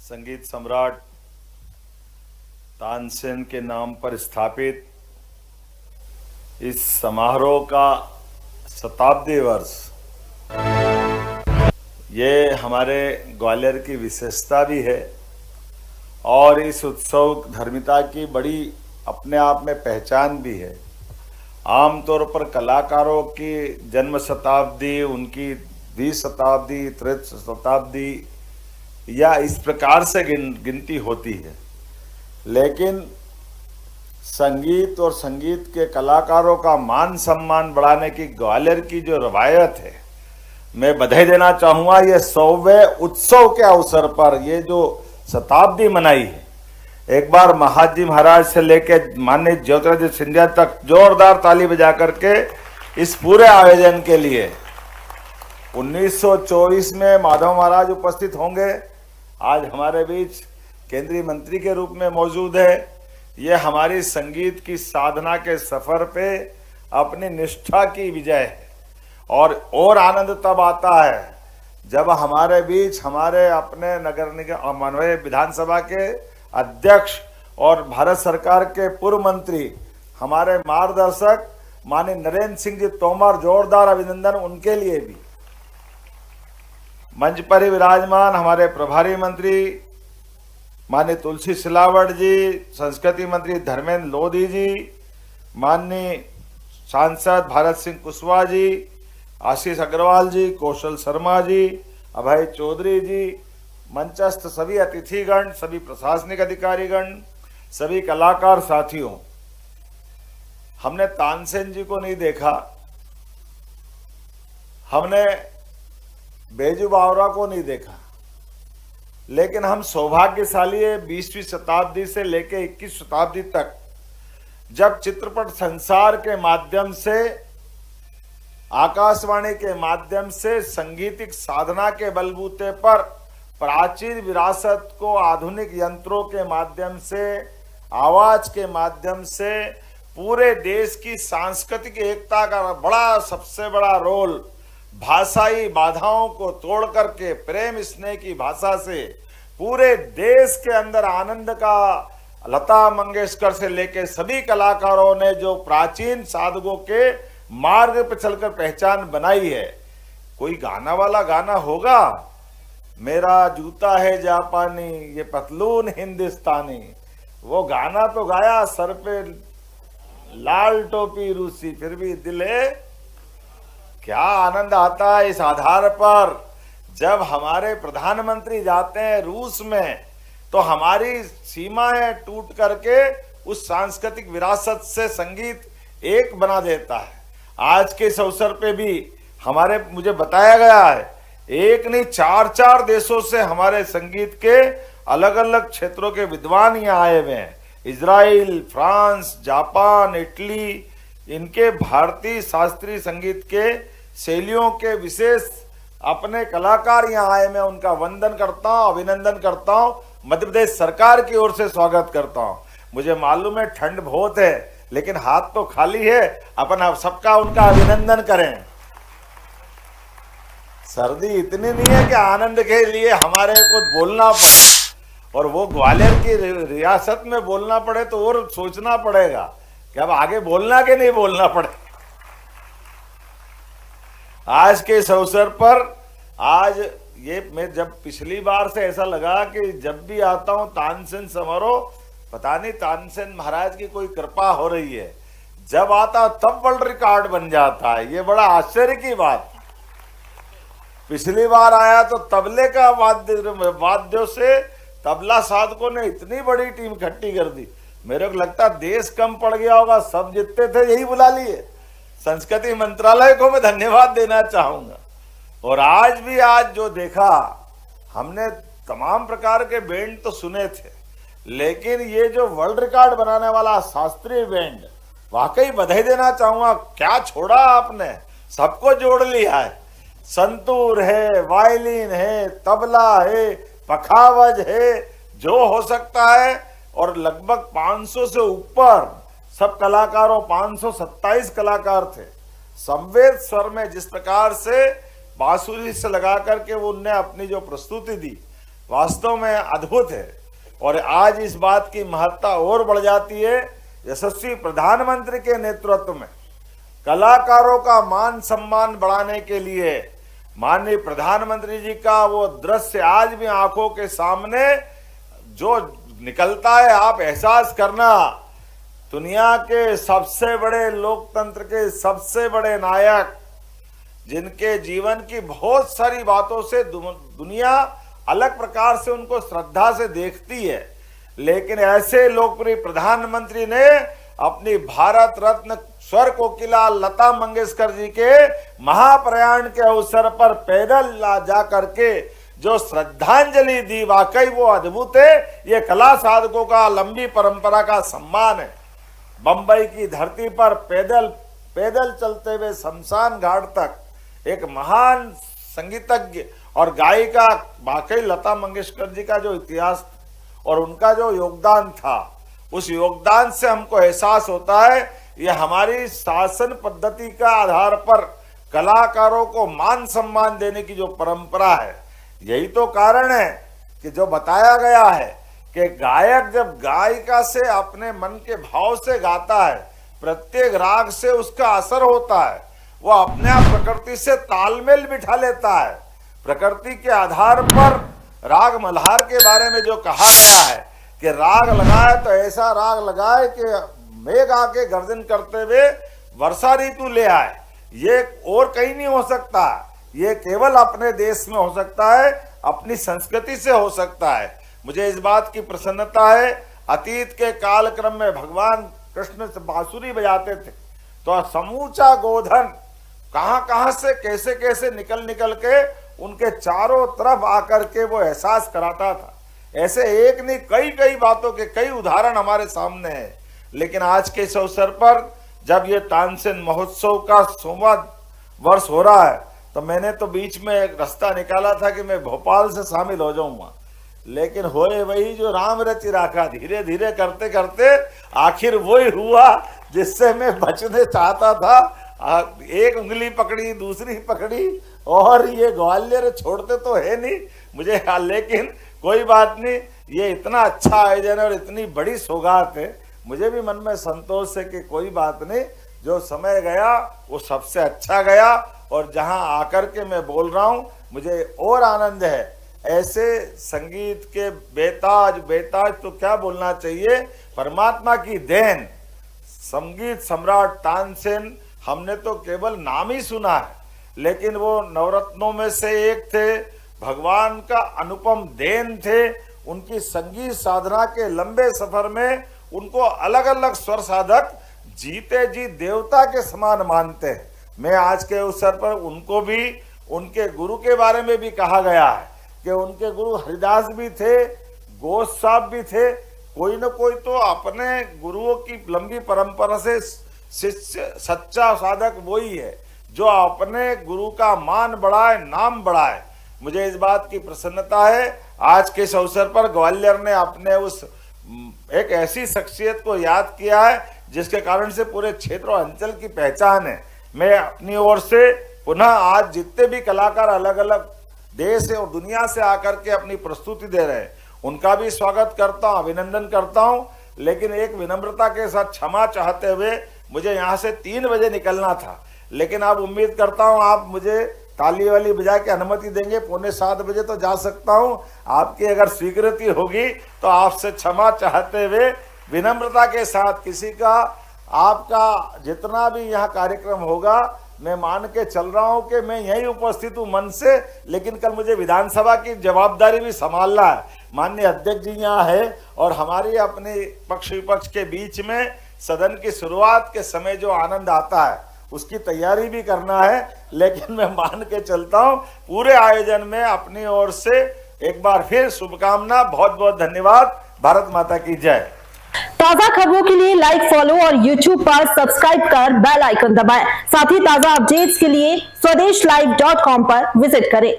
संगीत सम्राट तानसेन के नाम पर स्थापित इस समारोह का शताब्दी वर्ष ये हमारे ग्वालियर की विशेषता भी है और इस उत्सव धर्मिता की बड़ी अपने आप में पहचान भी है। आमतौर पर कलाकारों की जन्म शताब्दी, उनकी 20 शताब्दी, 30 शताब्दी या इस प्रकार से गिनती होती है, लेकिन संगीत और संगीत के कलाकारों का मान सम्मान बढ़ाने की ग्वालियर की जो रवायत है, मैं बधाई देना चाहूँगा। ये 100वें उत्सव के अवसर पर ये जो शताब्दी मनाई है, एक बार महाजी महाराज से लेके माननीय ज्योतिरादित्य सिंधिया तक जोरदार ताली बजा करके इस पूरे आयोजन के लिए 1924 में माधव महाराज उपस्थित होंगे। आज हमारे बीच केंद्रीय मंत्री के रूप में मौजूद है। ये हमारी संगीत की साधना के सफर पे अपनी निष्ठा की विजय है और आनंद तब आता है जब हमारे बीच हमारे अपने नगर निगम माननीय विधानसभा के अध्यक्ष और भारत सरकार के पूर्व मंत्री हमारे मार्गदर्शक माननीय नरेंद्र सिंह जी तोमर, जोरदार अभिनंदन उनके लिए भी। मंच पर ही विराजमान हमारे प्रभारी मंत्री माननीय तुलसी सिलावट जी, संस्कृति मंत्री धर्मेंद्र लोधी जी, माननीय सांसद भारत सिंह कुशवाहा जी, आशीष अग्रवाल जी, कौशल शर्मा जी, अभय चौधरी जी, मंचस्थ सभी अतिथिगण, सभी प्रशासनिक अधिकारीगण, सभी कलाकार साथियों, हमने तानसेन जी को नहीं देखा, हमने बैजू बावरा को नहीं देखा, लेकिन हम सौभाग्यशाली है 20वीं शताब्दी से लेकर 21 शताब्दी तक जब चित्रपट संसार के माध्यम से, आकाशवाणी के माध्यम से संगीतिक साधना के बलबूते पर प्राचीन विरासत को आधुनिक यंत्रों के माध्यम से, आवाज के माध्यम से पूरे देश की सांस्कृतिक एकता का सबसे बड़ा रोल, भाषाई बाधाओं को तोड़ करके प्रेम स्नेह की भाषा से पूरे देश के अंदर आनंद का, लता मंगेशकर से लेकर सभी कलाकारों ने जो प्राचीन साधकों के मार्ग पर चलकर पहचान बनाई है। कोई गाना वाला गाना होगा, मेरा जूता है जापानी, ये पतलून हिंदुस्तानी, वो गाना तो गाया, सर पे लाल टोपी रूसी, फिर भी दिल है। क्या आनंद आता है इस आधार पर जब हमारे प्रधानमंत्री जाते हैं रूस में, तो हमारी सीमाएं टूट करके उस सांस्कृतिक विरासत से संगीत एक बना देता है। आज के इस अवसर पे भी मुझे बताया गया है, एक नहीं 4 देशों से हमारे संगीत के अलग अलग क्षेत्रों के विद्वान यहाँ आए हुए हैं। इजराइल, फ्रांस, जापान, इटली, इनके भारतीय शास्त्रीय संगीत के शैलियों के विशेष अपने कलाकार यहाँ आए। मैं उनका वंदन करता हूँ, अभिनंदन करता हूँ, मध्य प्रदेश सरकार की ओर से स्वागत करता हूँ। मुझे मालूम है ठंड बहुत है, लेकिन हाथ तो खाली है, अपन सबका उनका अभिनंदन करें। सर्दी इतनी नहीं है कि आनंद के लिए हमारे को बोलना पड़े, और वो ग्वालियर की रियासत में बोलना पड़े तो और सोचना पड़ेगा कि अब आगे बोलना कि नहीं बोलना पड़े। आज के इस अवसर पर आज ये मैं जब पिछली बार से ऐसा लगा कि जब भी आता हूं तानसेन समारोह, पता नहीं तानसेन महाराज की कोई कृपा हो रही है, जब आता तब वर्ल्ड रिकॉर्ड बन जाता है। ये बड़ा आश्चर्य की बात। पिछली बार आया तो तबले का वाद्यों से तबला साधकों ने इतनी बड़ी टीम इकट्ठी कर दी, मेरे को लगता देश कम पड़ गया होगा, सब जितने थे यही बुला लिए। संस्कृति मंत्रालय को मैं धन्यवाद देना चाहूंगा। और आज जो देखा, हमने तमाम प्रकार के बैंड तो सुने थे, लेकिन ये जो वर्ल्ड रिकॉर्ड बनाने वाला शास्त्रीय बैंड, वाकई बधाई देना चाहूंगा। क्या छोड़ा आपने, सबको जोड़ लिया है। संतूर है, वायलिन है, तबला है, पखावज है, जो हो सकता है। और लगभग 500 से ऊपर सब कलाकारों, 527 कलाकार थे। संवेद स्वर में जिस प्रकार से बांसुरी से लगा करके वो उनने अपनी जो प्रस्तुति दी, वास्तव में अद्भुत है। और आज इस बात की महत्ता और बढ़ जाती है, यशस्वी प्रधानमंत्री के नेतृत्व में कलाकारों का मान सम्मान बढ़ाने के लिए माननीय प्रधानमंत्री जी का वो दृश्य आज भी आंखों के सामने जो निकलता है, आप एहसास करना, दुनिया के सबसे बड़े लोकतंत्र के सबसे बड़े नायक, जिनके जीवन की बहुत सारी बातों से दुनिया अलग प्रकार से उनको श्रद्धा से देखती है, लेकिन ऐसे लोकप्रिय प्रधानमंत्री ने अपनी भारत रत्न स्वर कोकिला लता मंगेशकर जी के महाप्रयाण के अवसर पर पैदल जा करके जो श्रद्धांजलि दी, वाकई वो अद्भुत है। ये कला साधकों का लंबी परंपरा का सम्मान है। बंबई की धरती पर पैदल चलते हुए शमशान घाट तक एक महान संगीतज्ञ और गायिका, वाकई लता मंगेशकर जी का जो इतिहास और उनका जो योगदान था, उस योगदान से हमको एहसास होता है ये हमारी शासन पद्धति का आधार पर कलाकारों को मान सम्मान देने की जो परंपरा है, यही तो कारण है कि जो बताया गया है कि गायक जब गायिका से अपने मन के भाव से गाता है, प्रत्येक राग से उसका असर होता है, वो अपने आप प्रकृति से तालमेल बिठा लेता है। प्रकृति के आधार पर राग मल्हार के बारे में जो कहा गया है कि राग लगाए तो ऐसा राग लगाए कि मेघ आके गर्जन करते हुए वर्षा ऋतु ले आए, ये और कहीं नहीं हो सकता, ये केवल अपने देश में हो सकता है, अपनी संस्कृति से हो सकता है। मुझे इस बात की प्रसन्नता है, अतीत के कालक्रम में भगवान कृष्ण से बांसुरी बजाते थे तो समूचा गोधन कहां से कैसे कैसे निकल के उनके चारों तरफ आकर के वो एहसास कराता था। ऐसे एक नहीं कई बातों के कई उदाहरण हमारे सामने हैं। लेकिन आज के इस अवसर पर जब ये तानसेन महोत्सव का 100वां वर्ष हो रहा है, तो मैंने तो बीच में एक रास्ता निकाला था कि मैं भोपाल से शामिल हो जाऊंगा, लेकिन होए वही जो राम रचि राखा। धीरे धीरे करते करते आखिर वही हुआ जिससे मैं बचने चाहता था। एक उंगली पकड़ी, दूसरी पकड़ी, और ये ग्वालियर छोड़ते तो है नहीं मुझे, लेकिन कोई बात नहीं, ये इतना अच्छा आयोजन है और इतनी बड़ी सौगात है, मुझे भी मन में संतोष है कि कोई बात नहीं, जो समय गया वो सबसे अच्छा गया। और जहां आकर के मैं बोल रहा हूं, मुझे और आनंद है। ऐसे संगीत के बेताज तो क्या बोलना चाहिए, परमात्मा की देन। संगीत सम्राट तानसेन हमने तो केवल नाम ही सुना है, लेकिन वो नवरत्नों में से एक थे, भगवान का अनुपम देन थे। उनकी संगीत साधना के लंबे सफर में उनको अलग अलग स्वर साधक जीते जी देवता के समान मानते हैं। मैं आज के अवसर पर उनको भी, उनके गुरु के बारे में भी कहा गया है कि उनके गुरु हरिदास भी थे, घोष साहब भी थे। कोई न कोई तो अपने गुरुओं की लंबी परंपरा से शिष्य सच्चा साधक वही है जो अपने गुरु का मान बढ़ाए, नाम बढ़ाए। मुझे इस बात की प्रसन्नता है, आज के इस अवसर पर ग्वालियर ने अपने उस एक ऐसी शख्सियत को याद किया है जिसके कारण से पूरे क्षेत्र और अंचल की पहचान है। मैं अपनी ओर से पुनः आज जितने भी कलाकार अलग अलग देश और दुनिया से आकर के अपनी प्रस्तुति दे रहे हैं, उनका भी स्वागत करता हूँ, अभिनंदन करता हूँ। लेकिन एक विनम्रता के साथ क्षमा चाहते हुए मुझे यहाँ से 3 बजे निकलना था, लेकिन आप उम्मीद करता हूँ आप मुझे ताली वाली बजा के अनुमति देंगे, 6:45 बजे तो जा सकता हूँ। आपकी अगर स्वीकृति होगी तो आपसे क्षमा चाहते हुए विनम्रता के साथ, किसी का आपका जितना भी यहाँ कार्यक्रम होगा, मैं मान के चल रहा हूँ कि मैं यहीं उपस्थित हूँ मन से, लेकिन कल मुझे विधानसभा की जवाबदारी भी संभालना है। माननीय अध्यक्ष जी यहाँ है और हमारी अपने पक्ष विपक्ष के बीच में सदन की शुरुआत के समय जो आनंद आता है उसकी तैयारी भी करना है। लेकिन मैं मान के चलता हूँ पूरे आयोजन में अपनी ओर से एक बार फिर शुभकामना, बहुत बहुत धन्यवाद। भारत माता की जय। ताजा खबरों के लिए लाइक, फॉलो और YouTube पर सब्सक्राइब कर बेल आइकन दबाएं। साथ ही ताजा अपडेट्स के लिए swedeshlive.com पर विजिट करें।